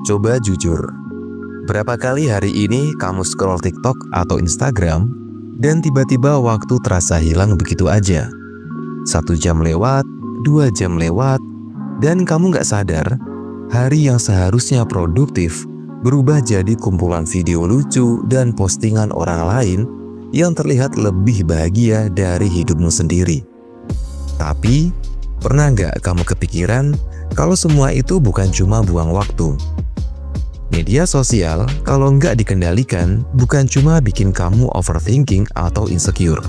Coba jujur, berapa kali hari ini kamu scroll TikTok atau Instagram dan tiba-tiba waktu terasa hilang begitu aja? 1 jam lewat, 2 jam lewat, dan kamu nggak sadar hari yang seharusnya produktif berubah jadi kumpulan video lucu dan postingan orang lain yang terlihat lebih bahagia dari hidupmu sendiri. Tapi, pernah nggak kamu kepikiran kalau semua itu bukan cuma buang waktu? Media sosial kalau nggak dikendalikan bukan cuma bikin kamu overthinking atau insecure.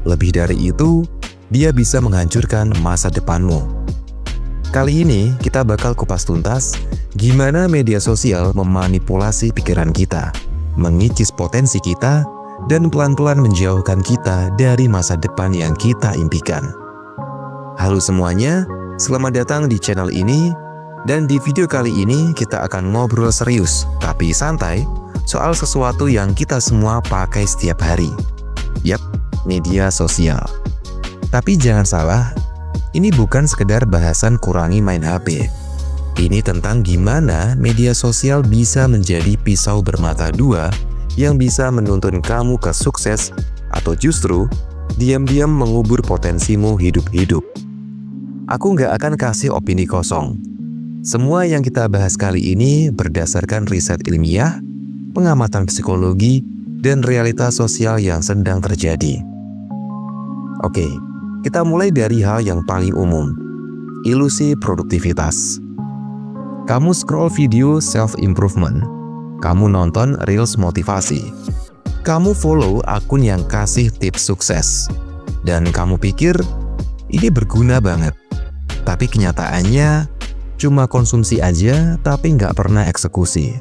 Lebih dari itu, dia bisa menghancurkan masa depanmu. Kali ini kita bakal kupas tuntas gimana media sosial memanipulasi pikiran kita, mengikis potensi kita, dan pelan-pelan menjauhkan kita dari masa depan yang kita impikan. Halo semuanya, selamat datang di channel ini. Dan di video kali ini kita akan ngobrol serius tapi santai soal sesuatu yang kita semua pakai setiap hari. Yap, media sosial. Tapi jangan salah, ini bukan sekedar bahasan kurangi main HP. Ini tentang gimana media sosial bisa menjadi pisau bermata dua yang bisa menuntun kamu ke sukses atau justru diam-diam mengubur potensimu hidup-hidup. Aku nggak akan kasih opini kosong. Semua yang kita bahas kali ini berdasarkan riset ilmiah, pengamatan psikologi, dan realitas sosial yang sedang terjadi. Oke, kita mulai dari hal yang paling umum, ilusi produktivitas. Kamu scroll video self-improvement, kamu nonton reels motivasi, kamu follow akun yang kasih tips sukses, dan kamu pikir ini berguna banget. Tapi kenyataannya, cuma konsumsi aja tapi nggak pernah eksekusi.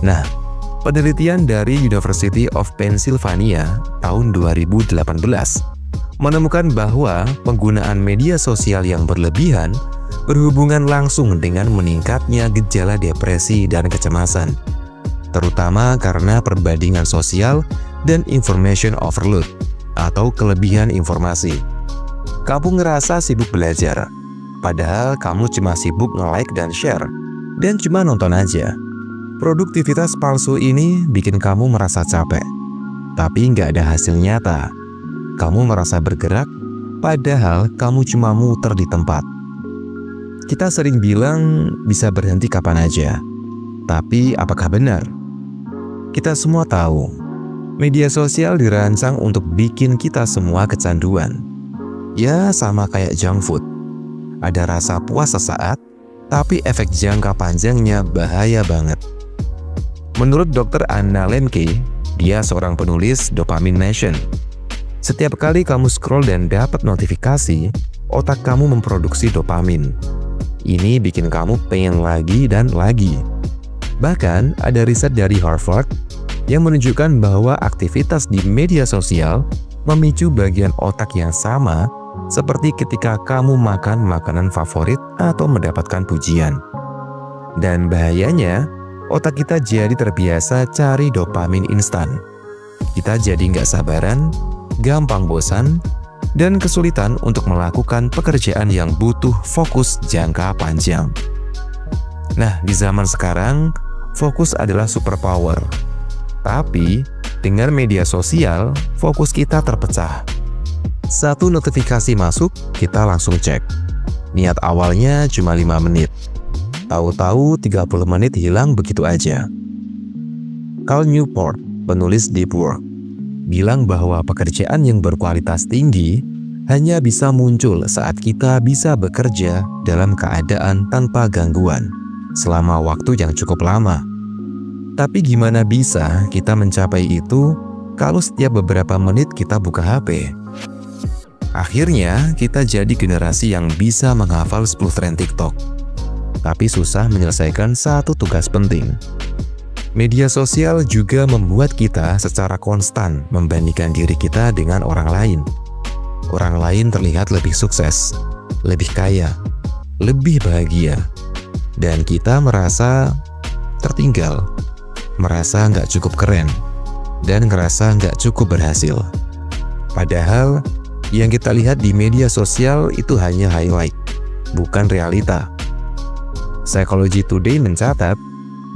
Nah, penelitian dari University of Pennsylvania tahun 2018 menemukan bahwa penggunaan media sosial yang berlebihan berhubungan langsung dengan meningkatnya gejala depresi dan kecemasan, terutama karena perbandingan sosial dan information overload atau kelebihan informasi. Kamu ngerasa sibuk belajar, padahal kamu cuma sibuk nge-like dan share, dan cuma nonton aja. Produktivitas palsu ini bikin kamu merasa capek, tapi nggak ada hasil nyata. Kamu merasa bergerak, padahal kamu cuma muter di tempat. Kita sering bilang bisa berhenti kapan aja, tapi apakah benar? Kita semua tahu, media sosial dirancang untuk bikin kita semua kecanduan. Ya, sama kayak junk food. Ada rasa puas sesaat, tapi efek jangka panjangnya bahaya banget. Menurut Dr. Anna Lemke, dia seorang penulis Dopamine Nation. Setiap kali kamu scroll dan dapat notifikasi, otak kamu memproduksi dopamin. Ini bikin kamu pengen lagi dan lagi. Bahkan ada riset dari Harvard yang menunjukkan bahwa aktivitas di media sosial memicu bagian otak yang sama seperti ketika kamu makan makanan favorit atau mendapatkan pujian. Dan bahayanya, otak kita jadi terbiasa cari dopamin instan. Kita jadi nggak sabaran, gampang bosan, dan kesulitan untuk melakukan pekerjaan yang butuh fokus jangka panjang. Nah, di zaman sekarang, fokus adalah superpower. Tapi, dengan media sosial, fokus kita terpecah. Satu notifikasi masuk, kita langsung cek. Niat awalnya cuma 5 menit. Tahu-tahu 30 menit hilang begitu aja. Cal Newport, penulis Deep Work, bilang bahwa pekerjaan yang berkualitas tinggi hanya bisa muncul saat kita bisa bekerja dalam keadaan tanpa gangguan selama waktu yang cukup lama. Tapi gimana bisa kita mencapai itu kalau setiap beberapa menit kita buka HP? Akhirnya, kita jadi generasi yang bisa menghafal 10 tren TikTok, tapi susah menyelesaikan satu tugas penting. Media sosial juga membuat kita secara konstan membandingkan diri kita dengan orang lain. Orang lain terlihat lebih sukses, lebih kaya, lebih bahagia, dan kita merasa tertinggal, merasa nggak cukup keren, dan ngerasa nggak cukup berhasil. Padahal, yang kita lihat di media sosial itu hanya highlight, bukan realita. Psychology Today mencatat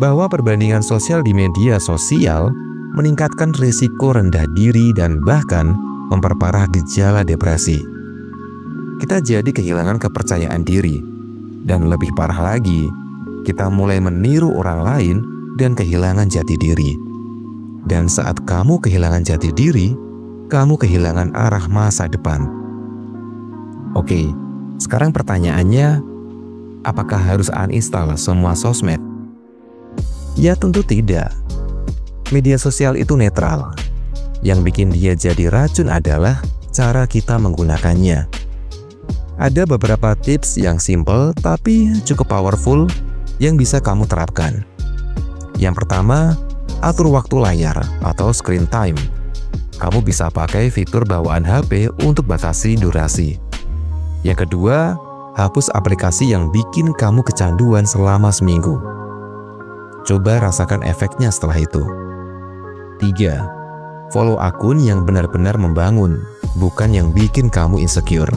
bahwa perbandingan sosial di media sosial meningkatkan risiko rendah diri dan bahkan memperparah gejala depresi. Kita jadi kehilangan kepercayaan diri, dan lebih parah lagi, kita mulai meniru orang lain dan kehilangan jati diri. Dan saat kamu kehilangan jati diri, kamu kehilangan arah masa depan. Oke, sekarang pertanyaannya, apakah harus uninstall semua sosmed? Ya tentu tidak. Media sosial itu netral. Yang bikin dia jadi racun adalah cara kita menggunakannya. Ada beberapa tips yang simple tapi cukup powerful yang bisa kamu terapkan. Yang pertama, atur waktu layar atau screen time. Kamu bisa pakai fitur bawaan HP untuk batasi durasi. Yang kedua, hapus aplikasi yang bikin kamu kecanduan selama seminggu. Coba rasakan efeknya setelah itu. 3. Follow akun yang benar-benar membangun, bukan yang bikin kamu insecure.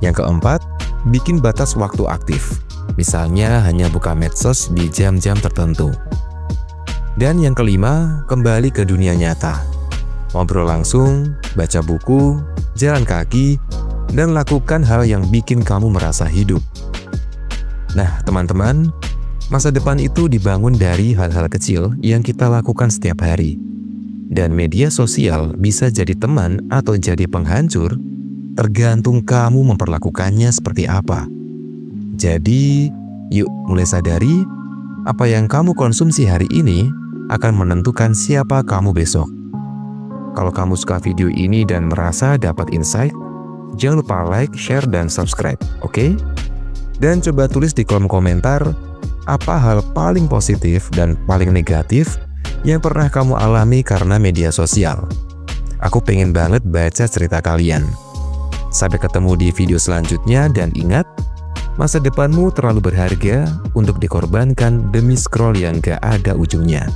Yang keempat, bikin batas waktu aktif. Misalnya hanya buka medsos di jam-jam tertentu. Dan yang kelima, kembali ke dunia nyata. Ngobrol langsung, baca buku, jalan kaki, dan lakukan hal yang bikin kamu merasa hidup. Nah, teman-teman, masa depan itu dibangun dari hal-hal kecil yang kita lakukan setiap hari. Dan media sosial bisa jadi teman atau jadi penghancur, tergantung kamu memperlakukannya seperti apa. Jadi, yuk mulai sadari, apa yang kamu konsumsi hari ini akan menentukan siapa kamu besok. Kalau kamu suka video ini dan merasa dapat insight, jangan lupa like, share, dan subscribe, oke? Dan coba tulis di kolom komentar, apa hal paling positif dan paling negatif yang pernah kamu alami karena media sosial. Aku pengen banget baca cerita kalian. Sampai ketemu di video selanjutnya dan ingat, masa depanmu terlalu berharga untuk dikorbankan demi scroll yang gak ada ujungnya.